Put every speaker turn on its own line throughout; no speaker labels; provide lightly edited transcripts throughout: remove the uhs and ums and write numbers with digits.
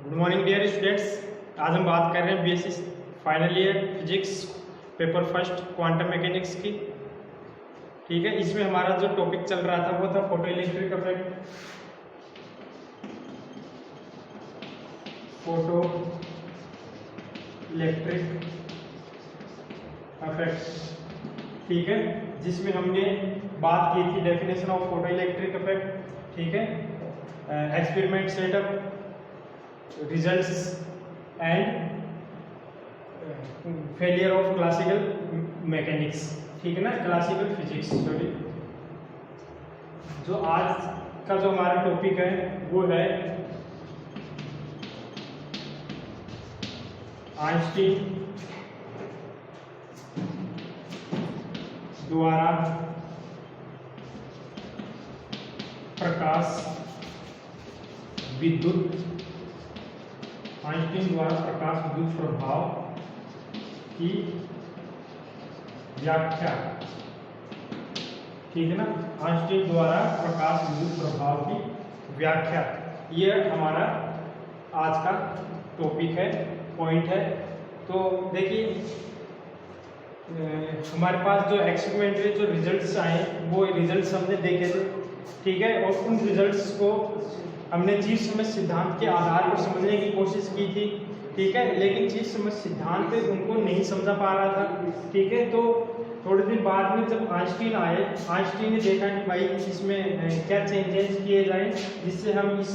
Good morning dear students. आज हम बात कर रहे हैं BSc final year physics paper first quantum mechanics की। ठीक है, इसमें हमारा जो टॉपिक चल रहा था वो था photo electric effect. Photo electric effect, ठीक है, जिसमें हमने बात की थी definition of photo electric effect. ठीक है, experiment setup, results and failure of classical mechanics. ठीक है ना, क्लासिकल फिजिक्स। सॉरी, जो आज का जो हमारा टॉपिक है वो है आइंस्टीन द्वारा प्रकाश विद्युत आइंस्टीन द्वारा प्रकाश विद्युत प्रभाव की व्याख्या। ठीक है ना, आइंस्टीन द्वारा प्रकाश विद्युत प्रभाव की व्याख्या, ये हमारा आज का टॉपिक है, पॉइंट है। तो देखिए, हमारे पास जो एक्सपेरिमेंटरी जो रिजल्ट्स आए वो रिजल्ट्स हमने देखे थे। ठीक है, और उन रिजल्ट्स को हमने चीज समझ सिद्धांत के आधार पर समझने की कोशिश की थी। ठीक है, लेकिन चीज समझ सिद्धांत पे उनको नहीं समझा पा रहा था। ठीक है, तो थोड़े दिन बाद में जब आइंस्टीन आए, आइंस्टीन ने देखा कि भाई इसमें क्या चेंजेस किए जाए जिससे हम इस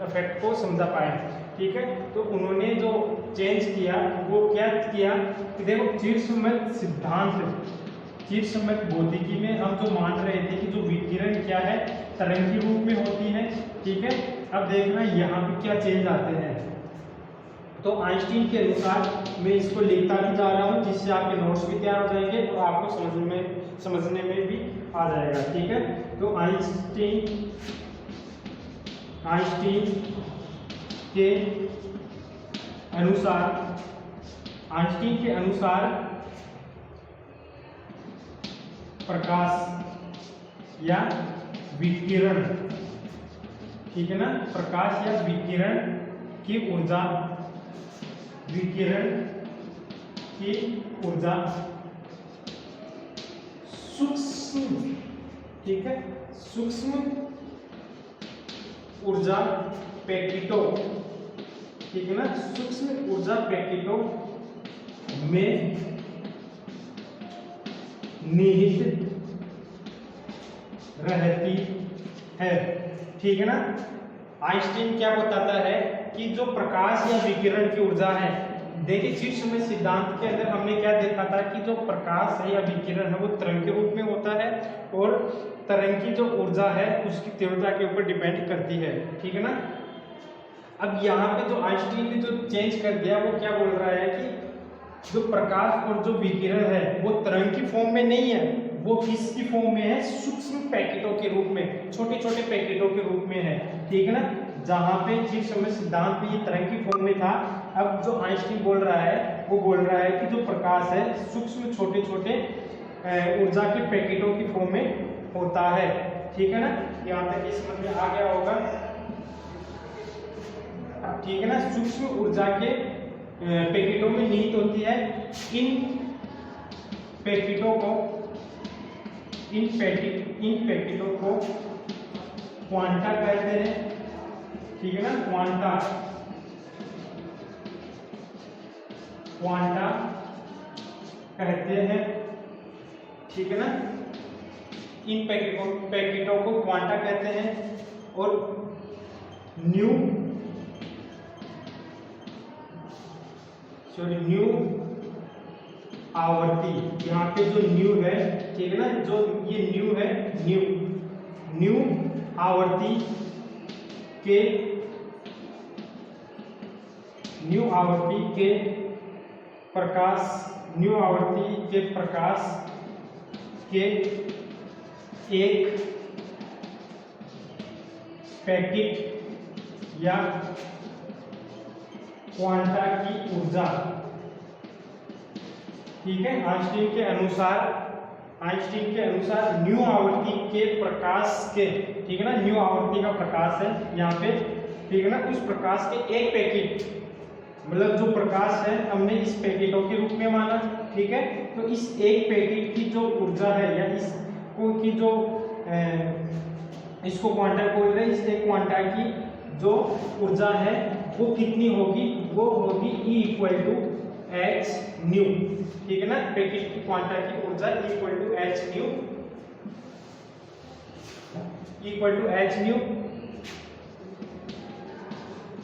इफेक्ट को समझा पाए। ठीक है, तो उन्होंने जो चेंज किया वो क्या किया कि देखो, चिरसम्मत सिद्धांत, चिरसम्मत भौतिकी में हम जो मान रहे थे कि जो विकिरण क्या है, तरंग के रूप में होती है। ठीक है, अब देखना यहाँ पे क्या चेंज आते हैं। तो आइंस्टीन के अनुसार मैं इसको लिखता भी जा रहा हूँ जिससे आपके नोट्स भी तैयार हो जाएंगे और आपको समझने में भी आ जाएगा। ठीक है, तो आइंस्टीन के अनुसार प्रकाश या विकिरण, ठीक है ना, प्रकाश या विकिरण की ऊर्जा, विकिरण की ऊर्जा सूक्ष्म, ठीक है, सूक्ष्म ऊर्जा पैकेटों, ठीक है ना, सूक्ष्म ऊर्जा पैकेटों में निहित रहती है। ठीक है ना, आइंस्टीन क्या बताता है कि जो प्रकाश या विकिरण की ऊर्जा है, देखिए चिरसम्मत सिद्धांत के अंदर हमने क्या देखा था कि जो प्रकाश है या विकिरण है वो तरंग के रूप में होता है और तरंग की जो ऊर्जा है उसकी तीव्रता के ऊपर डिपेंड करती है। ठीक है ना, अब यहाँ पे जो आइंस्टीन ने जो चेंज कर दिया वो क्या बोल रहा है कि जो प्रकाश और जो विकिरण है वो तरंग की फॉर्म में नहीं है, वो किसकी फॉर्म में है, सूक्ष्म पैकेटों के रूप में, छोटे छोटे पैकेटों के रूप में है। ठीक है ना, जहां पे चिरसम्मत सिद्धांत में ये तरंग की फॉर्म में था, अब जो आइंस्टीन बोल रहा है वो बोल रहा है कि जो प्रकाश है सूक्ष्म छोटे छोटे ऊर्जा के पैकेटों की फॉर्म में होता है। ठीक है ना, यहाँ तक ये समझ में आ गया होगा। ठीक है ना, सूक्ष्म ऊर्जा के पैकेटों में निहित होती है। इन पैकेटों को क्वांटा कहते हैं। ठीक है ना, क्वांटा कहते हैं। ठीक है ना, इन पैकेटों को क्वांटा कहते हैं। और न्यू आवर्ती, यहाँ पे जो न्यू है, ठीक है ना, जो ये न्यू है, न्यू आवर्ती के प्रकाश के एक पैकेट या क्वांटा की ऊर्जा। ठीक है, आइंस्टीन के अनुसार न्यू आवृत्ति के प्रकाश के, ठीक है ना, न्यू आवृत्ति का प्रकाश है यहाँ पे ठीक है ना, उस प्रकाश के एक पैकेट, मतलब जो प्रकाश है हमने इस पैकेटों के रूप में माना, ठीक है। तो इस एक पैकेट की जो ऊर्जा है या इसको की जो इसको क्वांटा बोल रहे हैं, इस एक क्वांटा की जो ऊर्जा है वो कितनी होगी, वो होगी E equal to h nu, ठीक है ना। पैकेट की क्वांटा की ऊर्जा equal to h nu, equal to h nu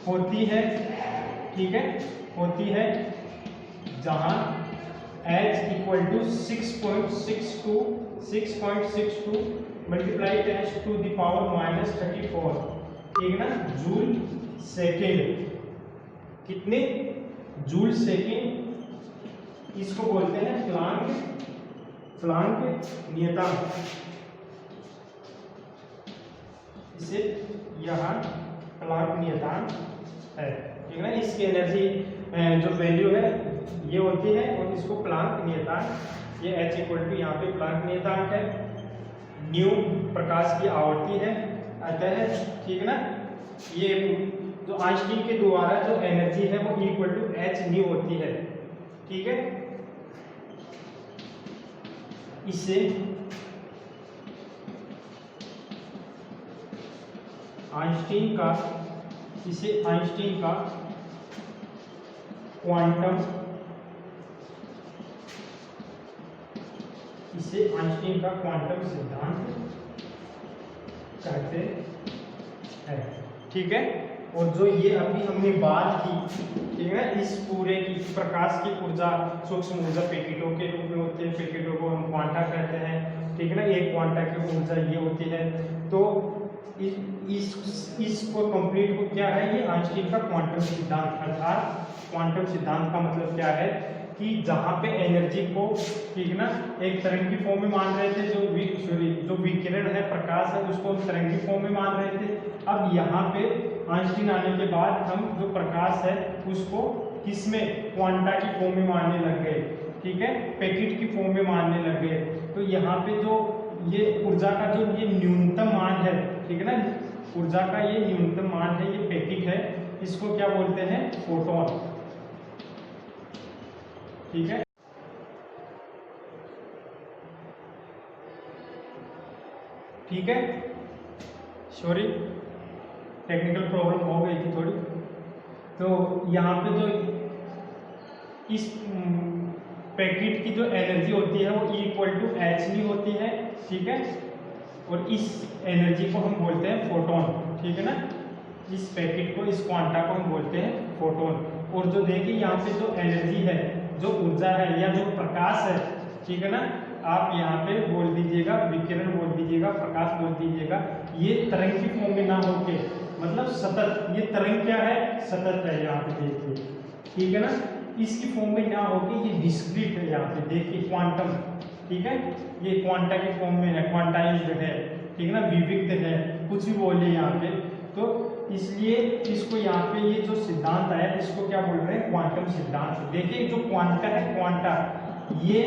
होती है, ठीक है, होती है, जहां H equal to 6.62 multiply 10 to the power -34, ठीक है ना, जूल सेकेंड। कितने जूल सेकेंड, इसको बोलते हैं प्लांक नियतांक, इसे यहाँ प्लांक नियतांक है, ठीक है ना। इसकी एनर्जी जो वैल्यू है ये होती है और इसको प्लांक नियतांक, ये H इक्वल टू यहाँ पे प्लांक नियतांक है, न्यू प्रकाश की आवर्ती है अतः, ठीक है ना। ये जो आइंस्टीन के द्वारा जो एनर्जी है वो इक्वल टू एच न्यू होती है, ठीक है। इसे आइंस्टीन का क्वांटम, इसे आइंस्टीन का क्वांटम सिद्धांत कहते हैं, ठीक है। और जो ये अभी हमने बात की, ठीक है ना, इस पूरे की प्रकाश की ऊर्जा सूक्ष्म ऊर्जा पैकेटों के रूप में होती है, पैकेटों को हम क्वांटा कहते हैं, ठीक है ना। एक क्वांटा की ऊर्जा ये होती है। तो इसको कंप्लीट को क्या है, ये आइंस्टीन का क्वांटम सिद्धांत, अर्थात क्वांटम सिद्धांत का मतलब क्या है कि जहां पे एनर्जी को, ठीक है ना, एक तरंग की फॉर्म में मान रहे थे, जो विकिरण है, प्रकाश है, उसको हम तरंग की फॉर्म में मान रहे थे। अब यहाँ पे आइंस्टीन आने के बाद हम जो प्रकाश है उसको किसमें, क्वांटा की फॉर्म में मानने लग गए, ठीक है, पैकेट की फॉर्म में मानने लग गए। तो यहाँ पे जो ये ऊर्जा का जो ये न्यूनतम मान है, ठीक है ना, ऊर्जा का ये न्यूनतम मान है, ये पैकेट है, इसको क्या बोलते हैं, फोटोन, ठीक है। ठीक है, सॉरी टेक्निकल प्रॉब्लम हो गई थी थोड़ी। तो यहाँ पे जो इस पैकेट की जो एनर्जी होती है वो इक्वल टू एच न्यू होती है, ठीक है। और इस एनर्जी को हम बोलते हैं फोटोन, ठीक है ना। इस पैकेट को, इस क्वांटा को हम बोलते हैं फोटोन। और जो देखिए यहाँ पे जो एनर्जी है, जो ऊर्जा है या जो प्रकाश है, ठीक है ना, आप यहाँ पे बोल दीजिएगा विकिरण, बोल दीजिएगा प्रकाश, बोल दीजिएगा, ये तरंग की फॉर्म में ना होके, मतलब सतत, ये तरंग क्या है, सतत है, यहाँ पे देखिए, ठीक है ना, इसकी फॉर्म में ना होके ये डिस्क्रीट है, यहाँ पे देखिए क्वांटम, ठीक है, ये क्वांटा की फॉर्म में है, क्वांटाइज्ड है, ठीक है ना, विविक्त है, कुछ भी बोलिए यहाँ पे। तो इसलिए इसको यहाँ पे ये जो सिद्धांत आया इसको क्या बोल रहे हैं, क्वांटम सिद्धांत। देखिए जो क्वांटा है, क्वांटा ये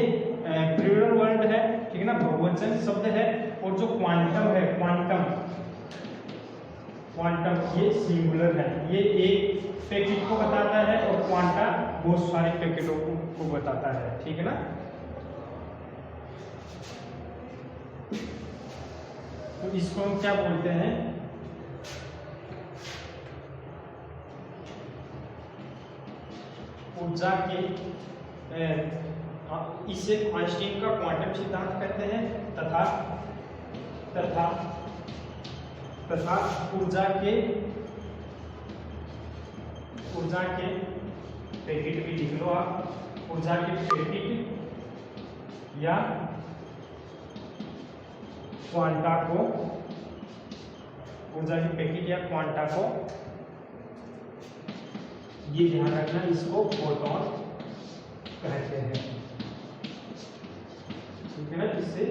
प्लूरल वर्ड है, ठीक है ना, बहुवचन शब्द है। और जो क्वांटम है, क्वांटम ये सिंगुलर है, ये एक पैकेट को बताता है और क्वांटा बहुत सारे पैकेटों को बताता है, ठीक है ना। तो इसको हम क्या बोलते हैं, ऊर्जा के, इसे आइंस्टीन का क्वांटम सिद्धांत कहते हैं, तथा ऊर्जा के पैकेट भी लिख लो आप, ऊर्जा के पैकेट या क्वांटा को, ऊर्जा के पैकेट या क्वांटा को, ये ध्यान रखना, इसको फोटोन कहते हैं, ठीक है ना, इसे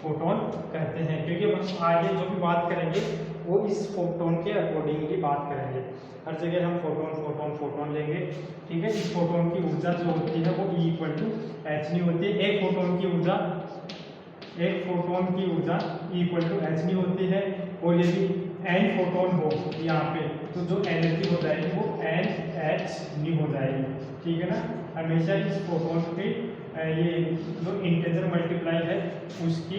फोटोन कहते हैं। क्योंकि हम आगे जो भी बात करेंगे वो इस फोटोन के अकॉर्डिंगली बात करेंगे, हर जगह हम फोटोन लेंगे, ठीक है। इस फोटोन की ऊर्जा जो होती है वो E equal to h nu होती है। एक फोटोन की ऊर्जा E equal to h nu होती है। और यदि n फोटोन हो यहाँ पे, तो जो एनर्जी हो जाएगी वो NH हो जाएगी, ठीक है ना। हमेशा इस फोटोन की ये जो इंटीजर मल्टीप्लाई है उसकी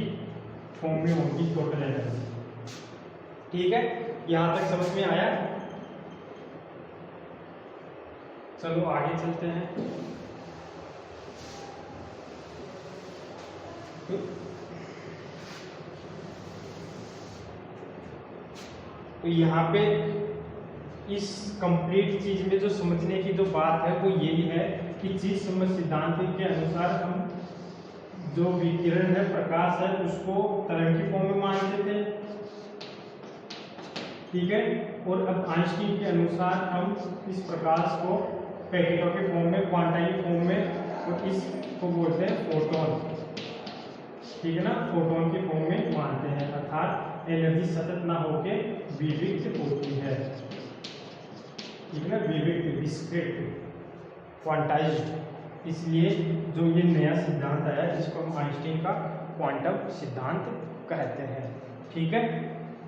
फॉर्म में होगी टोटल एनर्जी, ठीक है। यहाँ तक समझ में आया। चलो आगे चलते हैं। तो यहाँ पे इस कंप्लीट चीज में जो समझने की जो बात है वो यही है कि चीज समझ सिद्धांत के अनुसार हम जो विकिरण है, प्रकाश है, उसको तरंग की फॉर्म में मानते थे, ठीक है। और अब आइंस्टीन के अनुसार हम इस प्रकाश को पैकेटों के फॉर्म में, क्वांटाइल फॉर्म में, और इसको बोलते हैं फोटोन, ठीक है ना, फोटोन के फॉर्म में मानते हैं। अर्थात एनर्जी सतत ना होके विविक्त होती है, ठीक है ना, विविक्त, डिस्क्रीट, क्वांटाइज्ड। इसलिए जो ये नया सिद्धांत आया जिसको हम आइंस्टीन का क्वांटम सिद्धांत कहते हैं, ठीक है।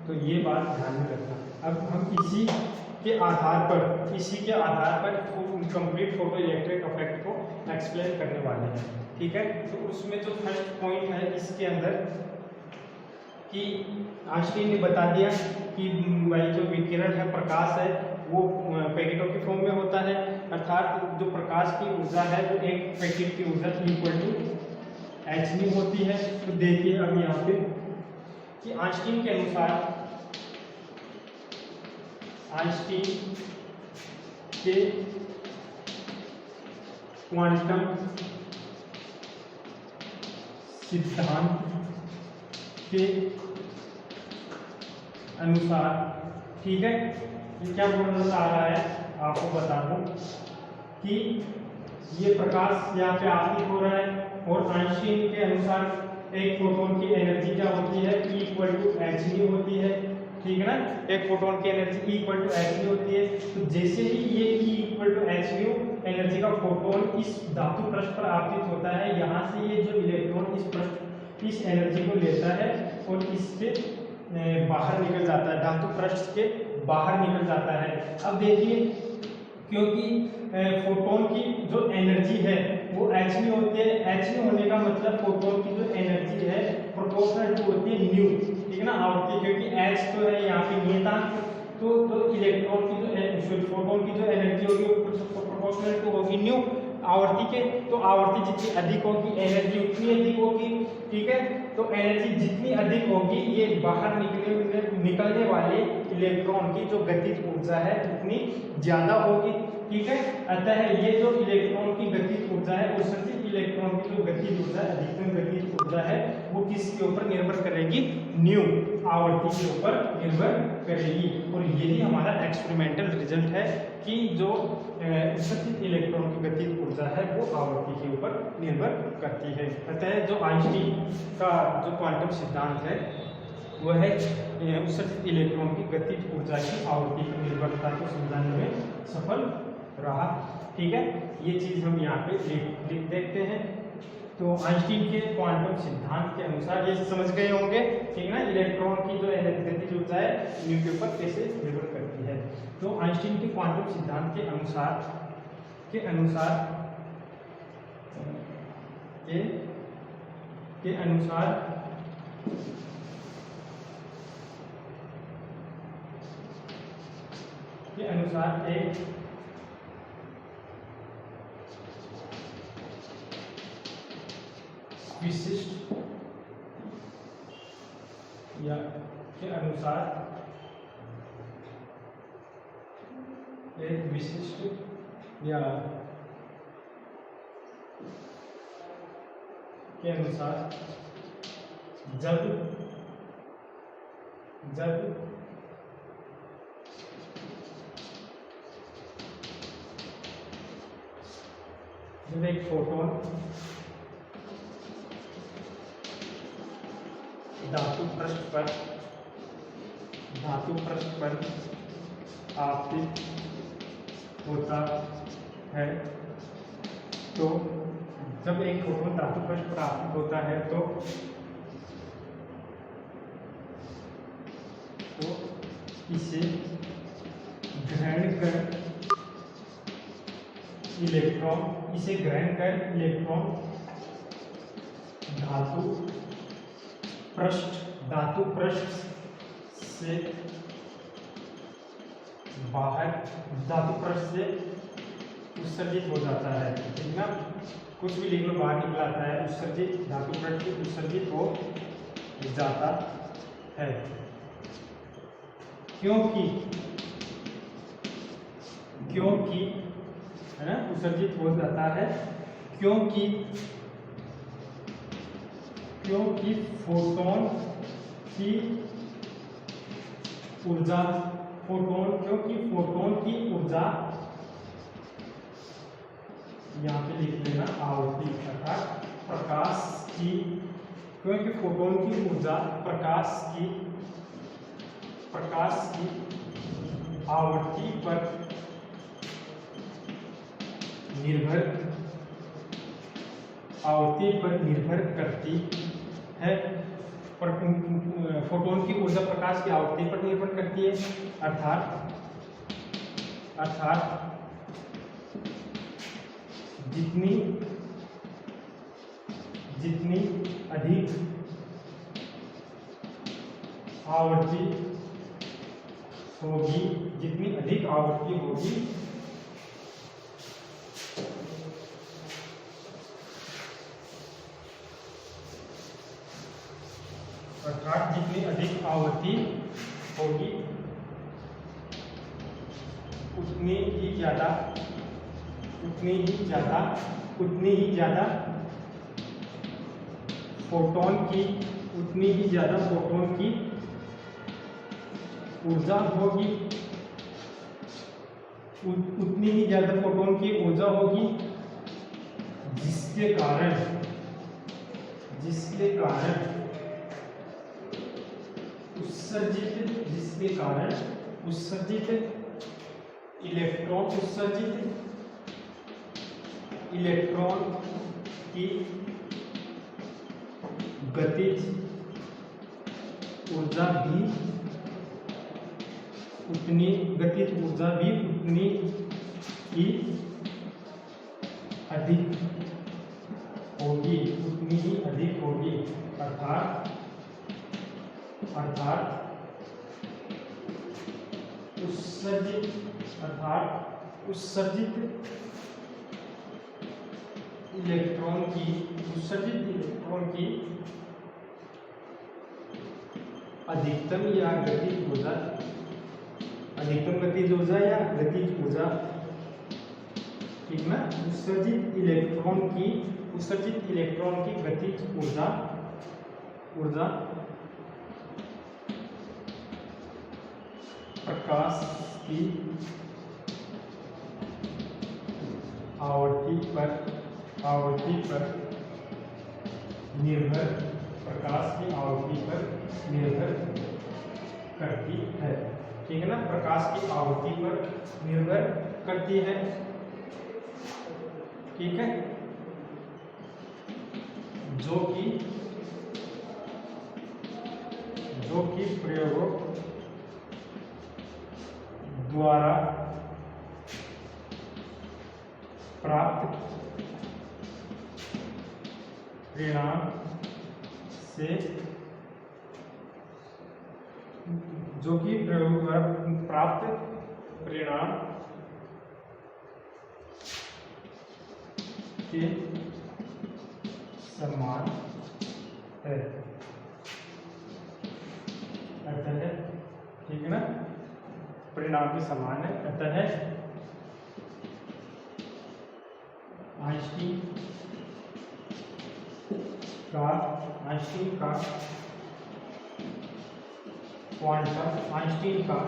तो ये बात ध्यान में रखना। अब हम इसी के आधार पर कंप्लीट फोटो इलेक्ट्रिक इफेक्ट को एक्सप्लेन करने वाले हैं, ठीक है। तो उसमें जो फर्स्ट पॉइंट है इसके अंदर कि आइंस्टीन ने बता दिया कि भाई जो विकिरण है, प्रकाश है, वो पैकेटों के फॉर्म में होता है। अर्थात जो प्रकाश की ऊर्जा है वो एक पैकेट की ऊर्जा इक्वल टू h होती है। तो देखिए अब यहाँ पे कि आइंस्टीन के अनुसार, आइंस्टीन के क्वांटम सिद्धांत के अनुसार, ठीक है, ये क्या बोलना चाह रहा है आपको बता दूं कि ये प्रकाश यहाँ पे आपतित हो रहा है और आइंस्टीन के अनुसार एक फोटोन की एनर्जी क्या होती है, इक्वल टू h होती है, ठीक है ना। एक फोटोन की एनर्जी इक्वल टू h होती है। तो जैसे ही ये इक्वल टू h एनर्जी का फोटोन इस धातु पृष्ठ पर आपतित होता है, यहाँ से ये जो इलेक्ट्रॉन इस एनर्जी को लेता है और इससे बाहर निकल जाता है, धातु पृष्ठ के बाहर निकल जाता है। अब देखिए, क्योंकि फोटोन की जो एनर्जी है वो h होती है, h होने का मतलब फोटोन की जो एनर्जी है प्रोपोर्शनल टू होती है न्यू, ठीक है ना, आवृत्ति, क्योंकि h तो है यहाँ पे नियतांक, तो इलेक्ट्रॉन की जो फोटोन की जो एनर्जी होगी वो प्रोपोर्शनल टू होगी न्यू आवर्ती के। तो आवर्ती जितनी अधिक होगी एनर्जी उतनी अधिक होगी, ठीक है। तो एनर्जी जितनी अधिक होगी ये बाहर निकलने वाले इलेक्ट्रॉन की जो गतिज ऊर्जा है उतनी ज्यादा होगी, ठीक है। अतः ये जो इलेक्ट्रॉन की गतिज ऊर्जा है, उत्सर्जित इलेक्ट्रॉन की जो गतिज ऊर्जा है, अधिकतम गतिज ऊर्जा है, वो किसके ऊपर निर्भर करेगी, न्यू आवर्ती के ऊपर निर्भर करेगी। और यही हमारा एक्सपेरिमेंटल रिजल्ट है कि जो उत्सर्जित इलेक्ट्रॉन की गतिज ऊर्जा है वो आवर्ती के ऊपर निर्भर करती है। अतः जो आइंस्टीन का जो क्वांटम सिद्धांत है वह है उत्सर्जित इलेक्ट्रॉन की गतिज ऊर्जा की आवर्ती की निर्भरता को समझाने में सफल रहा, ठीक है। ये चीज हम यहाँ पे लिख देखते हैं। तो आइंस्टीन के क्वांटम सिद्धांत के अनुसार ये समझ गए होंगे, ठीक है ना, इलेक्ट्रॉन की जो गतिज ऊर्जा है न्यू के ऊपर कैसे निर्भर करती है। तो आइंस्टीन के क्वांटम सिद्धांत के अनुसार एक विशिष्ट या के अनुसार एक विशिष्ट या के अनुसार जब एक फोटोन धातु पृष्ठ पर आपतित होता है, तो जब एक फोटोन धातु पृष्ठ पर आपतित होता है तो इसे ग्रहण कर इलेक्ट्रॉन धातु पृष्ठ से उत्सर्जित हो जाता है। ठीक ना, कुछ भी लिख लो, बाहर निकल आता है, उत्सर्जित, धातु पृष्ठ से उत्सर्जित हो जाता है। क्योंकि है ना, उत्सर्जित हो जाता है क्योंकि फोटोन की ऊर्जा यहाँ पे लिख लेना आवृत्ति अर्थात प्रकाश की, क्योंकि फोटोन की ऊर्जा प्रकाश की आवृत्ति पर निर्भर करती है। फोटोन की ऊर्जा प्रकाश की आवृत्ति पर निर्भर करती है, अर्थात जितनी अधिक आवृत्ति होगी उतनी ही ज्यादा फोटोन की ऊर्जा होगी, जिसके कारण उत्सर्जित इलेक्ट्रॉन की गतिज ऊर्जा भी उतनी ही अधिक होगी, अर्थात उत्सर्जित इलेक्ट्रॉन की अधिकतम गतिज ऊर्जा या गतिज ऊर्जा, ठीक ना, उत्सर्जित इलेक्ट्रॉन की गतिज ऊर्जा प्रकाश की आवृत्ति पर निर्भर करती है। ठीक है ना, प्रकाश की आवृत्ति पर निर्भर करती है। ठीक है, जो कि प्रयोगों द्वारा प्राप्त परिणाम से के समान है, अतः, ठीक है ना, परिणाम के समान है, अतः आइंस्टीन का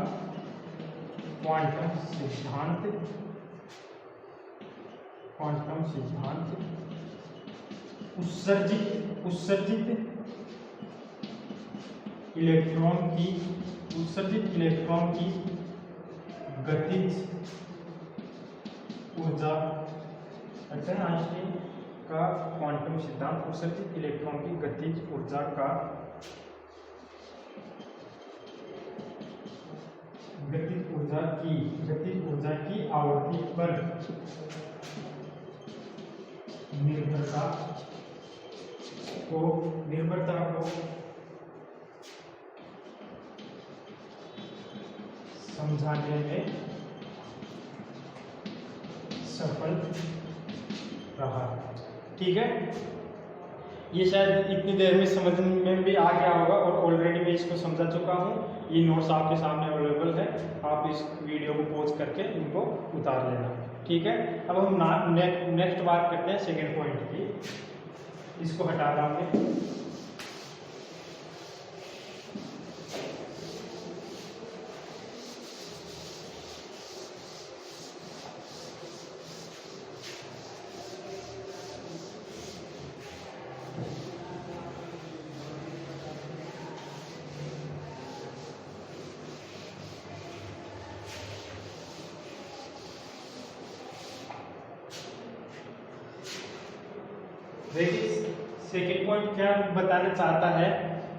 क्वांटम सिद्धांत उत्सर्जित इलेक्ट्रॉन की गतिज ऊर्जा, अच्छा है, आइंस्टीन का क्वांटम सिद्धांत उत्सर्जित इलेक्ट्रॉन की गतिज ऊर्जा का गतिज ऊर्जा की आवृत्ति पर निर्भरता को समझाने में सफल रहा। ठीक है, ये शायद इतनी देर में समझ में भी आ गया होगा और ऑलरेडी मैं इसको समझा चुका हूँ। ये नोट्स आपके सामने अवेलेबल है, आप इस वीडियो को पॉज करके इनको उतार लेना। ठीक है, अब हम नेक्स्ट बात करते हैं सेकेंड पॉइंट की। इसको हटा रहा हूँ मैं। देखिए सेकेंड पॉइंट क्या बताना चाहता है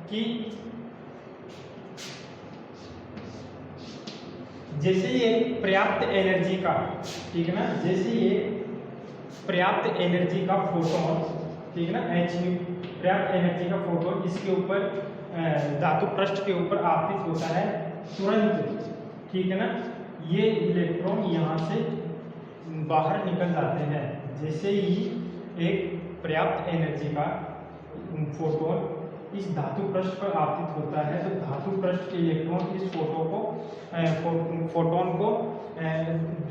कि जैसे ये पर्याप्त एनर्जी का, ठीक है ना, जैसे ये पर्याप्त एनर्जी का फोटोन, ठीक है ना, पर्याप्त एनर्जी का फोटोन इसके ऊपर धातु पृष्ठ के ऊपर आपतित होता है तुरंत, ठीक है ना, ये इलेक्ट्रॉन यहाँ से बाहर निकल जाते हैं। जैसे ही एक पर्याप्त एनर्जी का फोटोन इस धातु पृष्ठ पर आपतित होता है तो धातु पृष्ठ के इलेक्ट्रॉन इस फोटोन को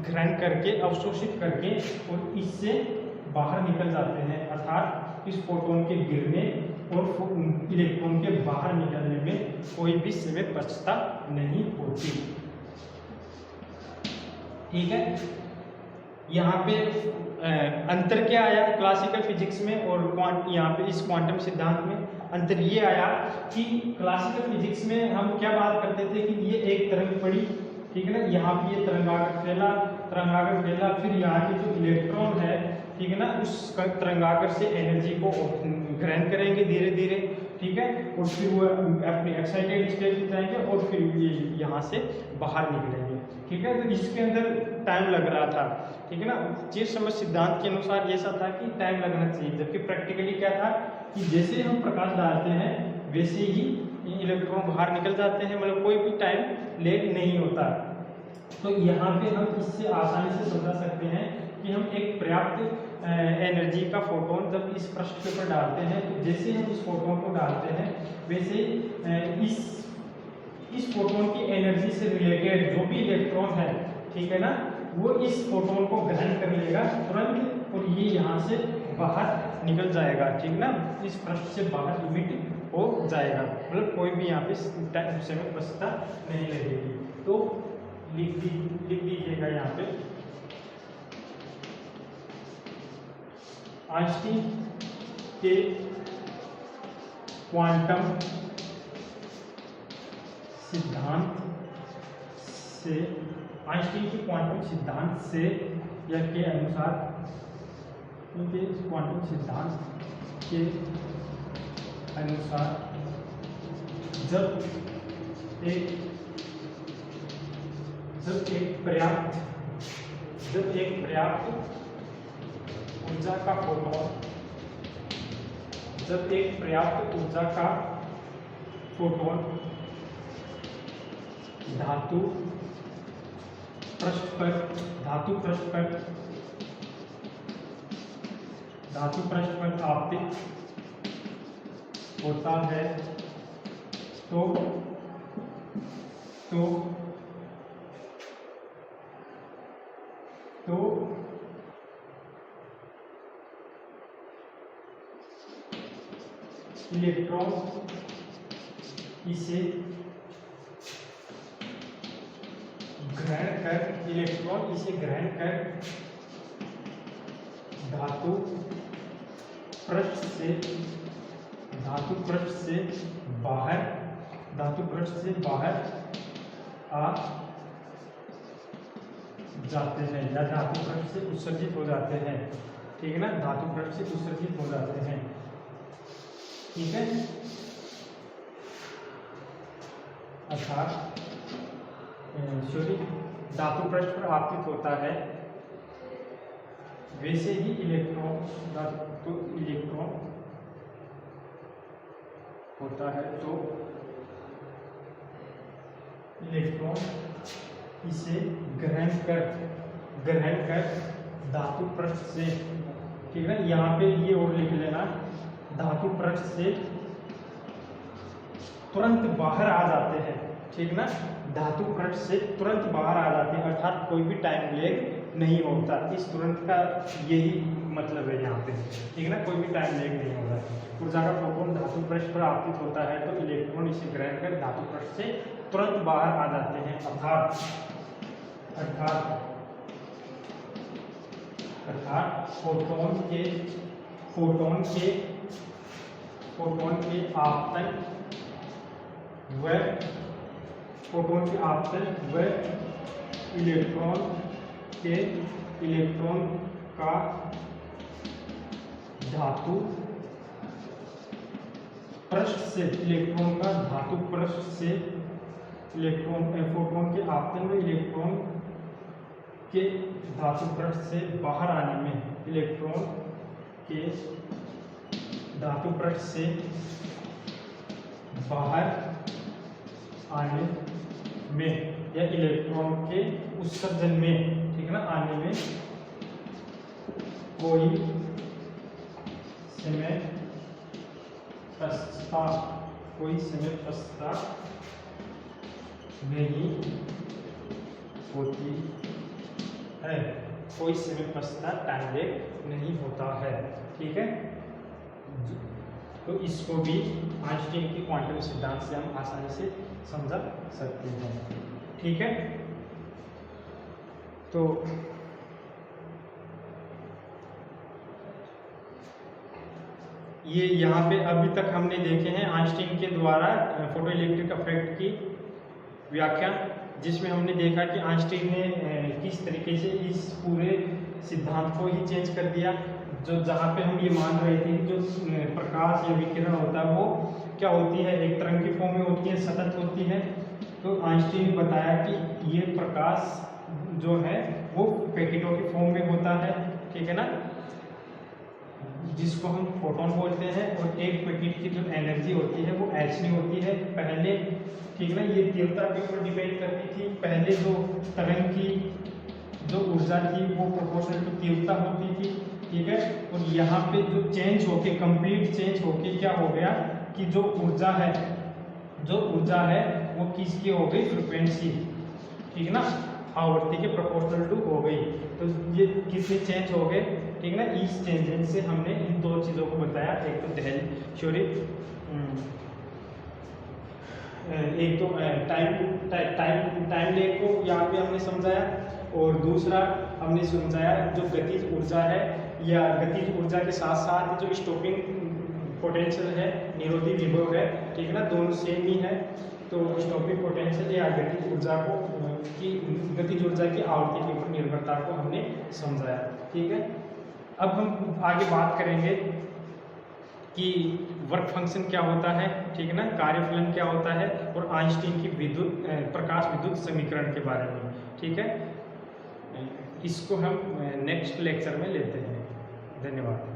ग्रहण करके अवशोषित करके और इससे बाहर निकल जाते हैं। अर्थात इस फोटोन के गिरने और इलेक्ट्रॉन के बाहर निकलने में कोई भी समय बचता नहीं होती। ठीक है, यहाँ पे अंतर क्या आया क्लासिकल फिजिक्स में और यहाँ पे इस क्वांटम सिद्धांत में अंतर ये आया कि क्लासिकल फिजिक्स में हम क्या बात करते थे कि ये एक तरंग पड़ी, ठीक है ना, यहाँ पे ये तरंगागर फैला, फिर यहाँ के जो इलेक्ट्रॉन है, ठीक है ना, उस तरंगागर से एनर्जी को ग्रहण करेंगे धीरे धीरे, ठीक है, और फिर वो अपने एक्साइटेड स्टेट में जाएंगे और फिर ये यहाँ से बाहर निकलेंगे। ठीक है, तो इसके अंदर टाइम लग रहा था, ठीक है ना, चिरसमझ सिद्धांत के अनुसार ऐसा था कि टाइम लगना चाहिए, जबकि प्रैक्टिकली क्या था कि जैसे हम प्रकाश डालते हैं वैसे ही इलेक्ट्रॉन बाहर निकल जाते हैं, मतलब कोई भी टाइम लेट नहीं होता। तो यहाँ पे हम इससे आसानी से समझा सकते हैं कि हम एक पर्याप्त एनर्जी का फोटोन जब इस पृष्ठ के ऊपर डालते हैं तो जैसे हम इस फोटोन को डालते हैं वैसे इस फोटोन की एनर्जी से रिलेटेड जो भी इलेक्ट्रॉन है, ठीक है ना, वो इस फोटोन को ग्रहण कर लेगा तुरंत और ये यहाँ से बाहर निकल जाएगा, ठीक ना, इस पृष्ठ से बाहर इमिट हो जाएगा, मतलब कोई भी यहाँ पे समय बचता नहीं लगेगी। तो लिख दीजिएगा यहाँ पे आइंस्टीन के क्वांटम सिद्धांत से, आइंस्टीन के क्वांटम सिद्धांत से या के अनुसार, क्योंकि इस क्वांटम सिद्धांत के अनुसार जब एक पर्याप्त ऊर्जा का फोटोन धातु पृष्ठ पर आपतित होता है तो इलेक्ट्रॉन इसे ग्रहण कर धातु पृष्ठ से बाहर आ जाते हैं या धातु पृष्ठ से उत्सर्जित हो जाते हैं, ठीक है ना, धातु पृष्ठ से उत्सर्जित हो जाते हैं। ठीक है, अर्थात सॉरी धातु पृष्ठ पर आपतित होता है, वैसे ही इलेक्ट्रॉन धातु इलेक्ट्रॉन होता है तो इलेक्ट्रॉन इसे ग्रहण कर धातु पृष्ठ से, ठीक है, यहाँ पे ये और लिख लेना, धातु पृष्ठ से तुरंत बाहर आ जाते हैं, ठीक ना, धातु पृष्ठ से तुरंत बाहर आ जाते हैं, अर्थात कोई भी टाइम लेग नहीं होता। इस तुरंत का यही मतलब है यहाँ पे, ठीक ना, कोई भी टाइम लेग नहीं होता। ऊर्जा का फोटोन धातु पृष्ठ पर आपतित होता है तो इलेक्ट्रॉन इसे ग्रहण कर धातु पृष्ठ से तुरंत बाहर आ जाते हैं, अर्थात फोटोन के आपतन व इलेक्ट्रॉन का धातु पृष्ठ से फोटोन के आपतन में इलेक्ट्रॉन के धातु पृष्ठ से बाहर आने में, इलेक्ट्रॉन के धातु पृष्ठ से बाहर आने में या इलेक्ट्रॉन के उत्सर्जन में, ठीक है ना, आने में कोई समय पश्चात नहीं होती है, कोई समय पश्चात टाइम लेग नहीं होता है, ठीक है। तो इसको भी आइंस्टीन की क्वांटम सिद्धांत से हम आसानी से समझा सकते हैं, ठीक है। तो ये यहाँ पे अभी तक हमने देखे हैं आइंस्टीन के द्वारा फोटो इलेक्ट्रिक इफेक्ट की व्याख्या, जिसमें हमने देखा कि आइंस्टीन ने किस तरीके से इस पूरे सिद्धांत को ही चेंज कर दिया। जो जहाँ पे हम ये मान रहे थे कि जो प्रकाश या विकिरण होता है वो क्या होती है, एक तरंग की फॉर्म में होती है, सतत होती है। तो आइंस्टीन ने बताया कि ये प्रकाश जो है वो पैकेटों की फॉर्म में होता है, ठीक है ना, जिसको हम फोटोन बोलते हैं। और एक पैकेट की जो एनर्जी होती है वो h होती है पहले, ठीक है ना, ये तीव्रता के ऊपर डिपेंड करती थी। पहले जो तरंग की जो ऊर्जा थी वो प्रोपोर्शनल टू तीव्रता होती थी, ठीक है। और यहाँ पे जो चेंज होके कंप्लीट चेंज होके क्या हो गया कि जो ऊर्जा है वो किसकी हो गई, फ्रीक्वेंसी, ठीक है ना, आवृत्ति के प्रोपोर्शनल टू हो गई। तो ये कितने चेंज हो गए, ठीक है ना। इस चेंजेस से हमने इन दो चीज़ों को बताया, एक तो एक तो टाइम लेग को यहाँ पे हमने समझाया, और दूसरा हमने समझाया जो गतिज ऊर्जा है या गतिज ऊर्जा के साथ साथ जो स्टॉपिंग पोटेंशियल है, निरोधी विभव है, ठीक है ना, दोनों सेम ही है। तो स्टॉपिंग पोटेंशियल या गतिज ऊर्जा की आवृत्ति के ऊपर निर्भरता को हमने समझाया, ठीक है। अब हम आगे बात करेंगे कि वर्क फंक्शन क्या होता है, ठीक है ना, कार्यफलन क्या होता है, और आइंस्टीन की प्रकाश विद्युत समीकरण के बारे में, ठीक है। इसको हम नेक्स्ट लेक्चर में लेते हैं। धन्यवाद।